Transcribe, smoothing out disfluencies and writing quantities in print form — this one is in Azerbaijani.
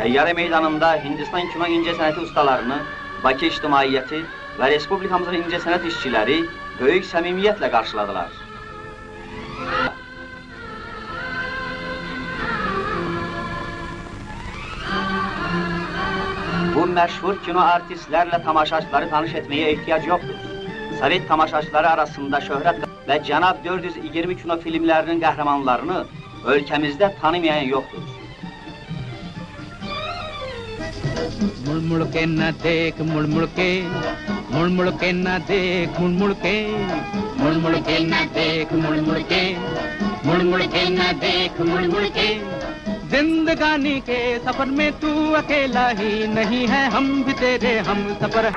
Təyyarə meydanında Hindistan kino incəsənəti ustalarını, Bakı ictimaiyyəti və Respublikamızın incəsənət işçiləri böyük səmimiyyətlə qarşıladılar. Bu məşhur kino artistlərlə tamaşaçıları tanış etməyə ehtiyac yoxdur. Sovet tamaşaçıları arasında şöhrət və Cənab 420 kino filmlərinin qəhrəmanlarını ölkəmizdə tanımayan yoxdur. मुड़ मुड़ के न देख मुड़ मुड़ के मुड़ मुड़ के न देख मुड़ मुड़ के मुड़ मुड़ के न देख मुड़ मुड़ के मुड़ मुड़ के न देख मुड़ मुड़ के जिंदगानी के सफर में तू अकेला ही नहीं है हम भी तेरे हम सफर